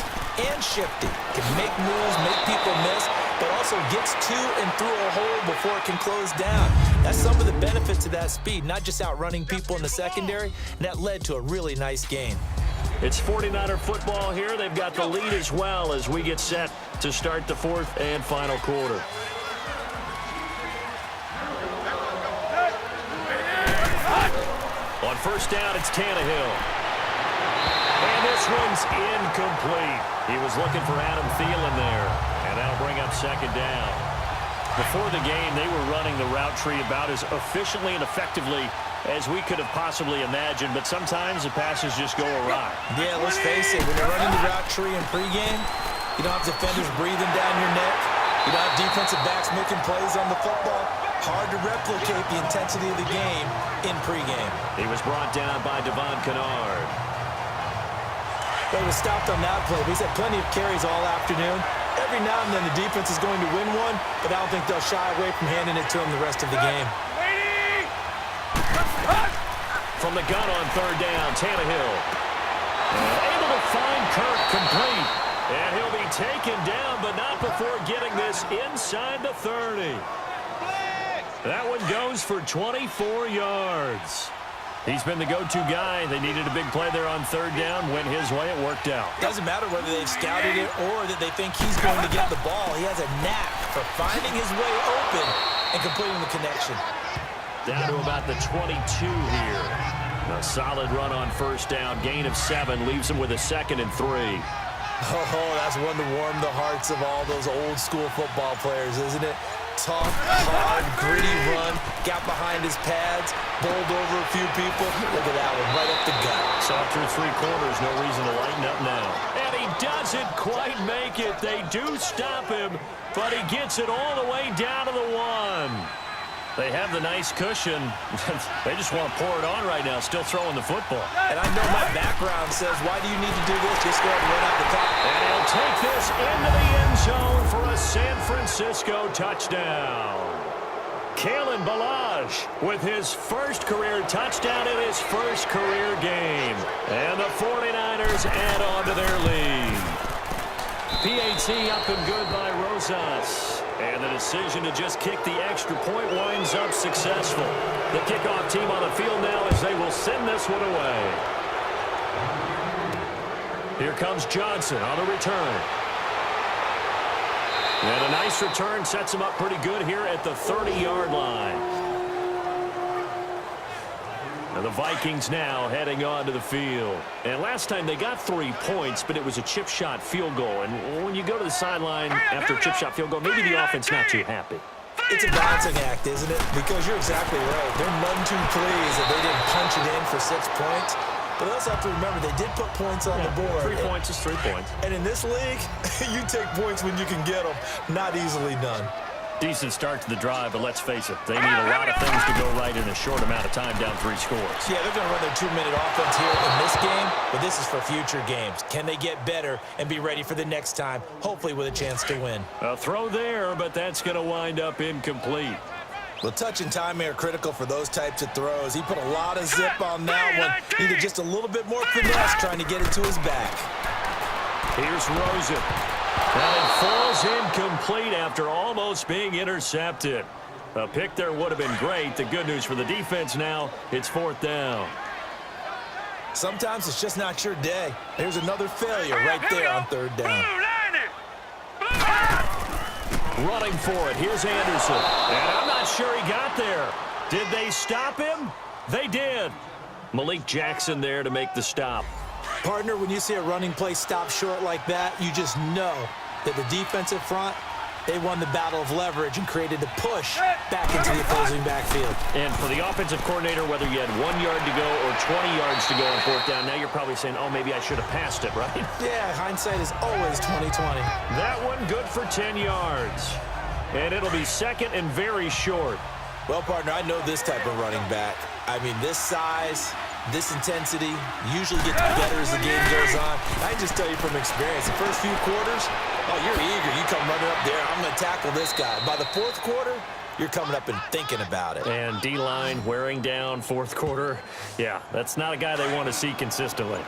and shifty, can make moves, make people miss, but also gets to and through a hole before it can close down. That's some of the benefits of that speed, not just outrunning people in the secondary, and that led to a really nice game. It's 49er football here. They've got the lead as well as we get set to start the fourth and final quarter. On first down, it's Tannehill. And this one's incomplete. He was looking for Adam Thielen there, and that'll bring up second down. Before the game, they were running the route tree about as efficiently and effectively as we could have possibly imagined, but sometimes the passes just go awry. Yeah, let's face it, when you're running the route tree in pregame, you don't have defenders breathing down your neck. You don't have defensive backs making plays on the football. Hard to replicate the intensity of the game in pregame. He was brought down by Devon Kennard. But he was stopped on that play. He's had plenty of carries all afternoon. Every now and then the defense is going to win one, but I don't think they'll shy away from handing it to him the rest of the game. From the gun on third down, Tannehill. Able to find Kirk complete. And he'll be taken down, but not before getting this inside the 30. That one goes for 24 yards. He's been the go-to guy. They needed a big play there on third down. Went his way. It worked out. Doesn't matter whether they've scouted it or that they think he's going to get the ball. He has a knack for finding his way open and completing the connection. Down to about the 22 here. A solid run on first down. Gain of 7 leaves him with a 2nd and 3. Oh, that's one to warm the hearts of all those old-school football players, isn't it? Tough, hard, gritty run. Got behind his pads, bowled over a few people. Look at that one, right up the gut. So through 3 quarters, no reason to lighten up now. And he doesn't quite make it. They do stop him, but he gets it all the way down to the 1. They have the nice cushion. They just want to pour it on right now, still throwing the football. And I know my background says, why do you need to do this? Just go ahead and run out the top. And he'll take this into the end zone for a San Francisco touchdown. Kalen Ballage with his first career touchdown in his first career game. And the 49ers add on to their lead. PAT up and good by Rosas. And the decision to just kick the extra point winds up successful. The kickoff team on the field now as they will send this one away. Here comes Johnson on the return. And a nice return sets him up pretty good here at the 30-yard line. And the Vikings now heading on to the field. And last time they got 3 points, but it was a chip shot field goal. And when you go to the sideline after a chip shot field goal, maybe the offense not too happy. It's a balancing act, isn't it? Because you're exactly right. They're none too pleased that they didn't punch it in for 6 points. But they also have to remember they did put points on the board. 3 points is 3 points. And in this league, you take points when you can get them. Not easily done. Decent start to the drive, but let's face it, they need a lot of things to go right in a short amount of time down 3 scores. Yeah, they're going to run their 2-minute offense here in this game, but this is for future games. Can they get better and be ready for the next time, hopefully with a chance to win? A throw there, but that's going to wind up incomplete. Well, touch and timing are critical for those types of throws. He put a lot of zip on that one. Needed just a little bit more finesse trying to get it to his back. Here's Rosen. And it falls incomplete after almost being intercepted. A pick there would have been great. The good news for the defense now, it's 4th down. Sometimes it's just not your day. Here's another failure right there on 3rd down. Running for it. Here's Anderson. And I'm not sure he got there. Did they stop him? They did. Malik Jackson there to make the stop. Partner, when you see a running play stop short like that, you just know that the defensive front, they won the battle of leverage and created the push back into the opposing backfield. And for the offensive coordinator, whether you had 1 yard to go or 20 yards to go on 4th down, now you're probably saying, oh, maybe I should have passed it, right? Yeah, hindsight is always 20/20. That one good for 10 yards. And it'll be 2nd and very short. Well, partner, I know this type of running back. I mean, this size, this intensity usually gets better as the game goes on. I can just tell you from experience, the first few quarters, oh, you're eager. You come running up there, I'm going to tackle this guy. By the 4th quarter, you're coming up and thinking about it. And D-line wearing down 4th quarter. Yeah, that's not a guy they want to see consistently.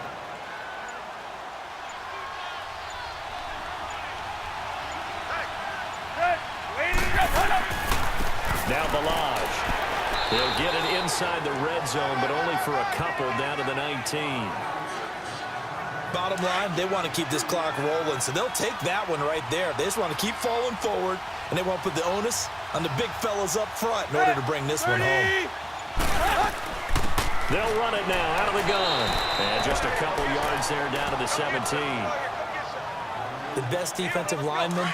Now Ballage. He'll get it inside the red zone, but only for a couple down to the 19. Bottom line, they want to keep this clock rolling, so they'll take that one right there. They just want to keep falling forward, and they want to put the onus on the big fellas up front in order to bring this one home. They'll run it now out of the gun. And just a couple yards there down to the 17. The best defensive linemen,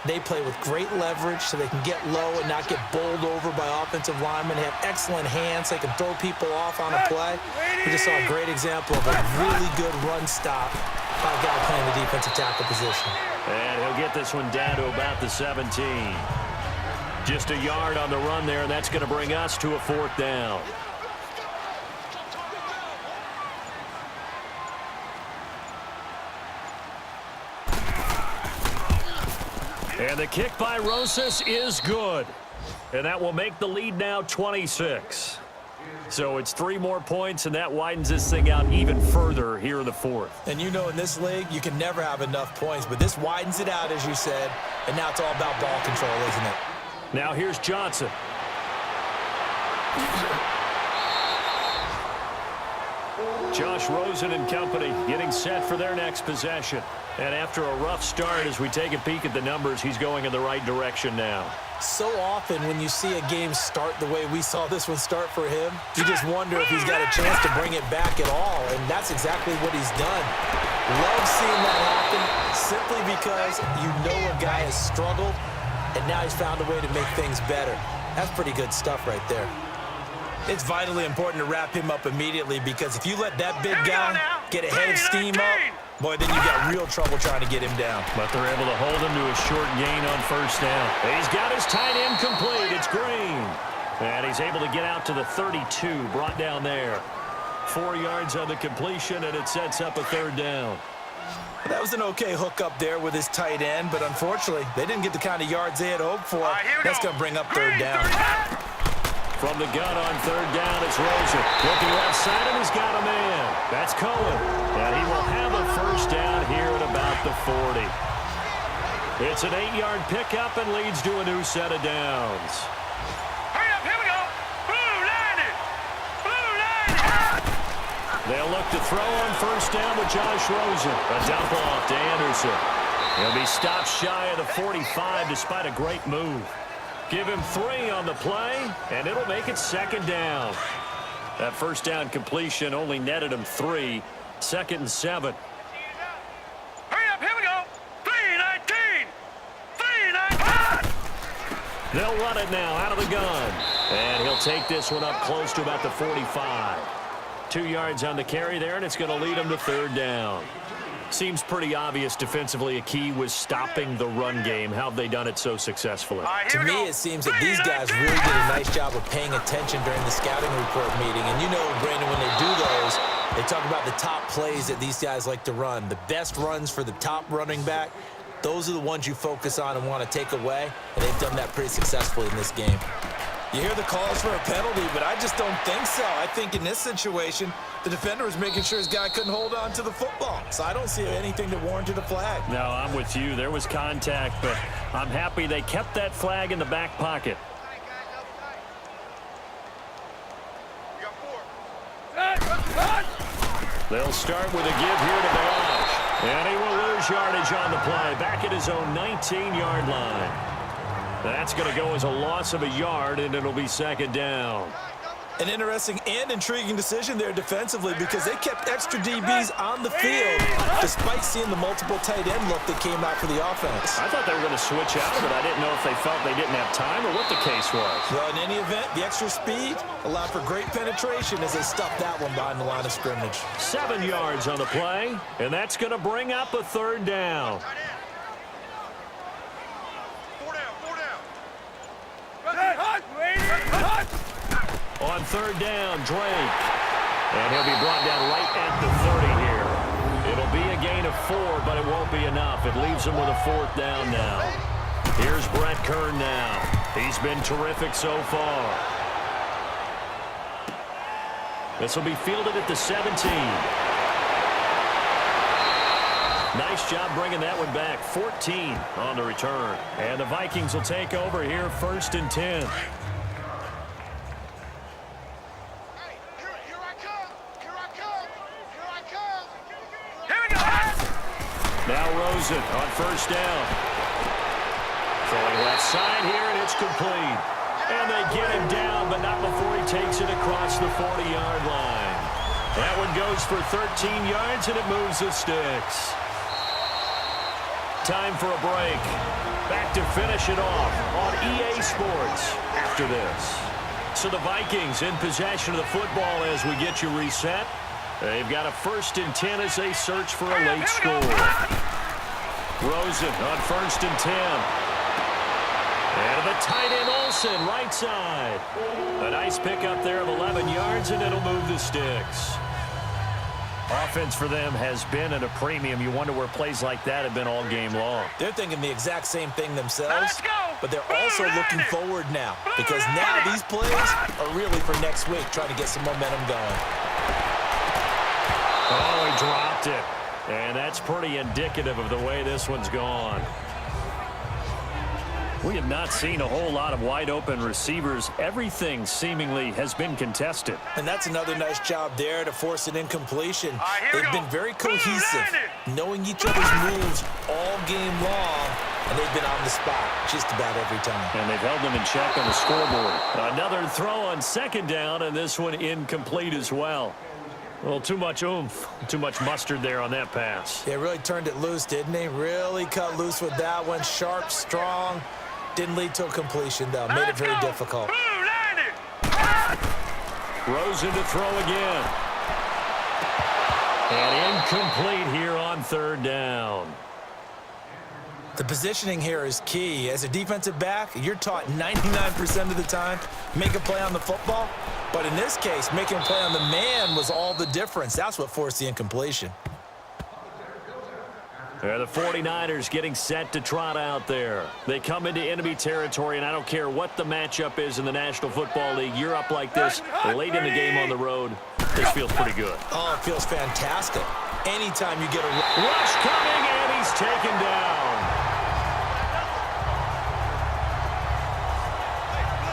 they play with great leverage so they can get low and not get bowled over by offensive linemen. They have excellent hands. They can throw people off on a play. We just saw a great example of a really good run stop by a guy playing the defensive tackle position. And he'll get this one down to about the 17. Just a yard on the run there, and that's going to bring us to a 4th down. And the kick by Rosas is good. And that will make the lead now 26. So it's 3 more points, and that widens this thing out even further here in the 4th. And you know in this league, you can never have enough points, but this widens it out, as you said, and now it's all about ball control, isn't it? Now here's Johnson. Josh Rosen and company getting set for their next possession. And after a rough start, as we take a peek at the numbers, he's going in the right direction now. So often when you see a game start the way we saw this one start for him, you just wonder if he's got a chance to bring it back at all, and that's exactly what he's done. Love seeing that happen simply because you know a guy has struggled, and now he's found a way to make things better. That's pretty good stuff right there. It's vitally important to wrap him up immediately because if you let that big guy get a head of steam up, boy, then you got real trouble trying to get him down. But they're able to hold him to a short gain on 1st down. He's got his tight end complete. It's Green. And he's able to get out to the 32, brought down there. 4 yards on the completion, and it sets up a 3rd down. That was an okay hook up there with his tight end, but unfortunately, they didn't get the kind of yards they had hoped for. That's going to bring up 3rd down. From the gun on 3rd down, it's Rosen. Looking left side, and he's got a man. That's Cohen. And he will have a 1st down here at about the 40. It's an 8-yard pickup and leads to a new set of downs. Hurry up, here we go. Blue line it. Blue line it. They'll look to throw on 1st down with Josh Rosen. A dump off to Anderson. He'll be stopped shy of the 45 despite a great move. Give him 3 on the play, and it'll make it 2nd down. That 1st down completion only netted him 3. 2nd and 7. Hurry up, here we go. 3-19. 3-19. They'll run it now out of the gun. And he'll take this one up close to about the 45. 2 yards on the carry there, and it's going to lead him to 3rd down. Seems pretty obvious defensively a key was stopping the run game. How have they done it so successfully? To me, it seems that these guys really did a nice job of paying attention during the scouting report meeting. And you know, Brandon, when they do those, they talk about the top plays that these guys like to run. The best runs for the top running back, those are the ones you focus on and want to take away. And they've done that pretty successfully in this game. You hear the calls for a penalty, but I just don't think so. I think in this situation, the defender was making sure his guy couldn't hold on to the football. So I don't see anything that warranted a flag. No, I'm with you. There was contact, but I'm happy they kept that flag in the back pocket. They'll start with a give here to Balazs. And he will lose yardage on the play, back at his own 19-yard line. That's going to go as a loss of a yard, and it'll be 2nd down. An interesting and intriguing decision there defensively because they kept extra DBs on the field despite seeing the multiple tight end look that came out for the offense. I thought they were going to switch out, but I didn't know if they felt they didn't have time or what the case was. Well, in any event, the extra speed allowed for great penetration as they stuffed that one behind the line of scrimmage. 7 yards on the play, and that's going to bring up a 3rd down. On 3rd down, Drake. And he'll be brought down right at the 30 here. It'll be a gain of 4, but it won't be enough. It leaves him with a 4th down now. Here's Brett Kern now. He's been terrific so far. This will be fielded at the 17. Nice job bringing that one back. 14 on the return. And the Vikings will take over here 1st and 10. Here we go. Rosen on first down. Throwing left side here, and it's complete. And they get him down, but not before he takes it across the 40-yard line. That one goes for 13 yards, and it moves the sticks. Time for a break. Back to finish it off on EA Sports after this. So the Vikings in possession of the football as we get you reset. They've got a 1st and 10 as they search for a late score. Rosen on 1st and 10. And the tight end Olsen, right side. A nice pickup there of 11 yards, and it'll move the sticks. Offense for them has been at a premium. You wonder where plays like that have been all game long. They're thinking the exact same thing themselves, but they're also looking forward now because now these plays are really for next week, trying to get some momentum going. Oh, he dropped it. And that's pretty indicative of the way this one's gone. We have not seen a whole lot of wide-open receivers. Everything seemingly has been contested. And that's another nice job there to force an incompletion. They've been very cohesive, knowing each other's moves all game long, and they've been on the spot just about every time. And they've held them in check on the scoreboard. Another throw on 2nd down, and this one incomplete as well. A little too much oomph, too much mustard there on that pass. They really turned it loose, didn't they? Really cut loose with that one. Sharp, strong. Didn't lead to a completion, though. Made it very difficult. Rosen to throw again. And incomplete here on 3rd down. The positioning here is key. As a defensive back, you're taught 99% of the time, make a play on the football. But in this case, making a play on the man was all the difference. That's what forced the incompletion. The 49ers getting set to trot out there. They come into enemy territory, and I don't care what the matchup is in the National Football League. You're up like this late in the game on the road. This feels pretty good. Oh, it feels fantastic. Anytime you get a rush coming, and he's taken down.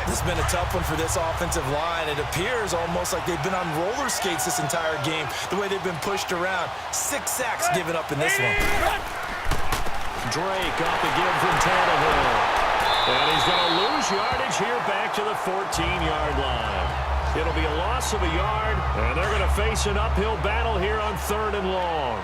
This has been a tough one for this offensive line. It appears almost like they've been on roller skates this entire game, the way they've been pushed around. 6 sacks given up in this one. Drake off the give from Tannehill. And he's going to lose yardage here back to the 14-yard line. It'll be a loss of a yard, and they're going to face an uphill battle here on 3rd and long.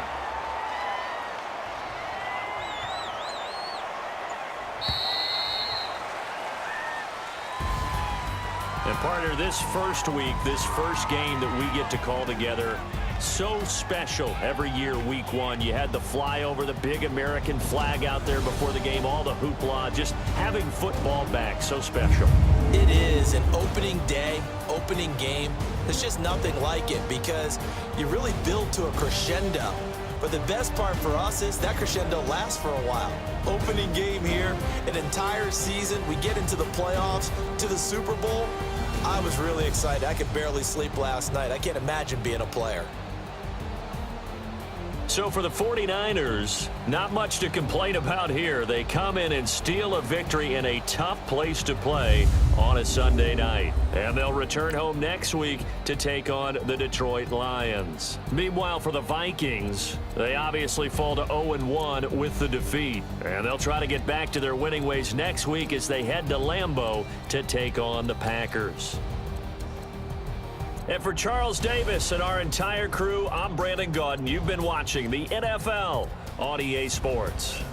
And partner, this first week, this first game that we get to call together, so special every year, week 1. You had the flyover, the big American flag out there before the game, all the hoopla, just having football back, so special. It is an opening day, opening game. There's just nothing like it because you really build to a crescendo. But the best part for us is that crescendo lasts for a while. Opening game here, an entire season. We get into the playoffs, to the Super Bowl. I was really excited. I could barely sleep last night. I can't imagine being a player. So for the 49ers, not much to complain about here. They come in and steal a victory in a tough place to play on a Sunday night. And they'll return home next week to take on the Detroit Lions. Meanwhile, for the Vikings, they obviously fall to 0-1 with the defeat. And they'll try to get back to their winning ways next week as they head to Lambeau to take on the Packers. And for Charles Davis and our entire crew, I'm Brandon Gaudin. You've been watching the NFL on EA Sports.